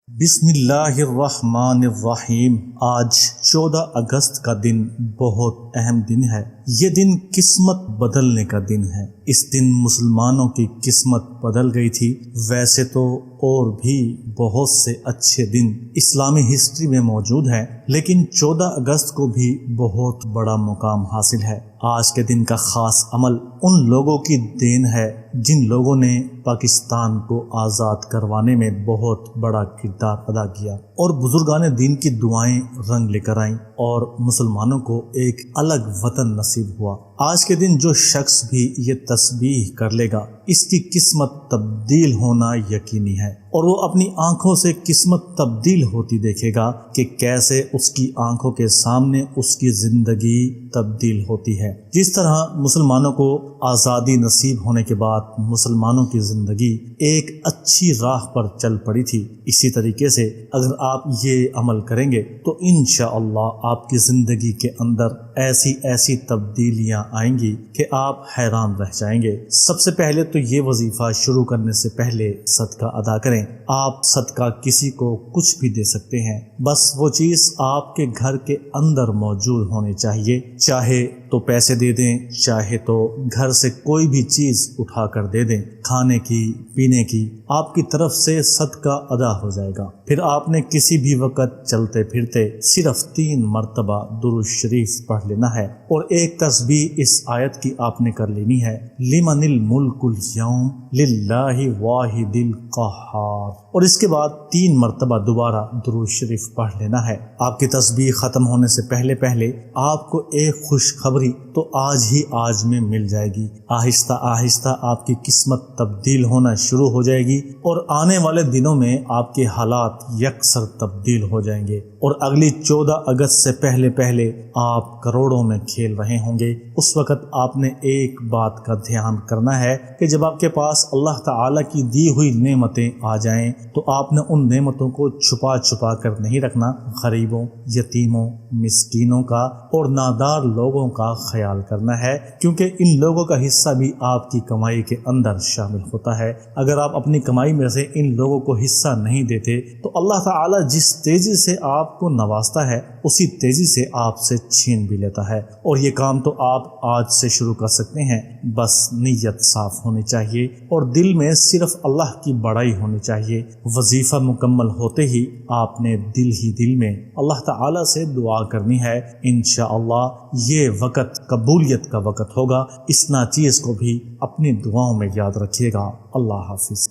بسم اللہ الرحمن الرحیم۔ آج 14 اگست کا دن بہت اہم دن ہے۔ یہ دن قسمت بدلنے کا دن ہے۔ اس دن مسلمانوں کی قسمت بدل گئی تھی۔ ویسے تو اور بھی بہت سے اچھے دن اسلامی ہسٹری میں موجود ہیں، لیکن 14 اگست کو بھی بہت بڑا مقام حاصل ہے۔ آج کے دن کا خاص عمل ان لوگوں کی دین ہے جن لوگوں نے پاکستان کو آزاد کروانے میں بہت بڑا کردار ادا کیا، اور بزرگان دین کی دعائیں رنگ لے کر آئیں اور مسلمانوں کو ایک الگ وطن نصیب ہوا۔ آج کے دن جو شخص بھی یہ تسبیح کر لے گا، اس کی قسمت تبدیل ہونا یقینی ہے، اور وہ اپنی آنکھوں سے قسمت تبدیل ہوتی دیکھے گا کہ کیسے اس کی آنکھوں کے سامنے اس کی زندگی تبدیل ہوتی ہے۔ جس طرح مسلمانوں کو آزادی نصیب ہونے کے بعد مسلمانوں کی زندگی ایک اچھی راہ پر چل پڑی تھی، اسی طریقے سے اگر آپ یہ عمل کریں گے تو انشاءاللہ آپ کی زندگی کے اندر ایسی تبدیلیاں آئیں گی کہ آپ حیران رہ جائیں گے۔ سب سے پہلے تو یہ وظیفہ شروع کرنے سے پہلے صدقہ ادا کریں۔ آپ صدقہ کسی کو کچھ بھی دے سکتے ہیں، بس وہ چیز آپ کے گھر کے اندر موجود ہونی چاہیے۔ چاہے تو پیسے دے دیں، چاہے تو گھر سے کوئی بھی چیز اٹھا کر دے دیں، کھانے کی پینے کی، آپ کی طرف سے صدقہ ادا ہو جائے گا۔ پھر آپ نے کسی بھی وقت چلتے پھرتے صرف 3 مرتبہ درود شریف پڑھ لینا ہے، اور ایک تسبیح اس آیت کی آپ نے کر لینی ہے، لمن الملک اليوم للہ واحد القہار، اور اس کے بعد 3 مرتبہ دوبارہ درود شریف پڑھ لینا ہے۔ آپ کی تسبیح ختم ہونے سے پہلے آپ کو ایک خوشخبری تو آج میں مل جائے گی۔ آہستہ آہستہ آپ کی قسمت تبدیل ہونا شروع ہو جائے گی، اور آنے والے دنوں میں آپ کے حالات یکسر تبدیل ہو جائیں گے، اور اگلی 14 اگست سے پہلے آپ کروڑوں میں کھیل رہے ہوں گے۔ اس وقت آپ نے ایک بات کا دھیان کرنا ہے کہ جب آپ کے پاس اللہ تعالی کی دی ہوئی نعمتیں آ جائیں تو آپ نے ان نعمتوں کو چھپا کر نہیں رکھنا۔ غریبوں، یتیموں، مسکینوں کا اور نادار لوگوں کا خیال کرنا ہے، کیونکہ ان لوگوں کا حصہ بھی آپ کی کمائی کے اندر شامل ہوتا ہے۔ اگر آپ اپنی کمائی میں سے ان لوگوں کو حصہ نہیں دیتے تو اللہ تعالی جس تیزی سے آپ کو نوازتا ہے اسی تیزی سے آپ سے چھین بھی لیتا ہے، اور یہ کام تو آپ آج سے شروع کر سکتے ہیں۔ بس نیت صاف ہونی چاہیے اور دل میں صرف اللہ کی بڑائی ہونی چاہیے۔ وظیفہ مکمل ہوتے ہی آپ نے دل میں اللہ تعالی سے دعا کرنی ہے۔ انشاءاللہ یہ وقت قبولیت کا وقت ہوگا۔ اس ناچیز کو بھی اپنی دعاؤں میں یاد رکھیے گا۔ اللہ حافظ۔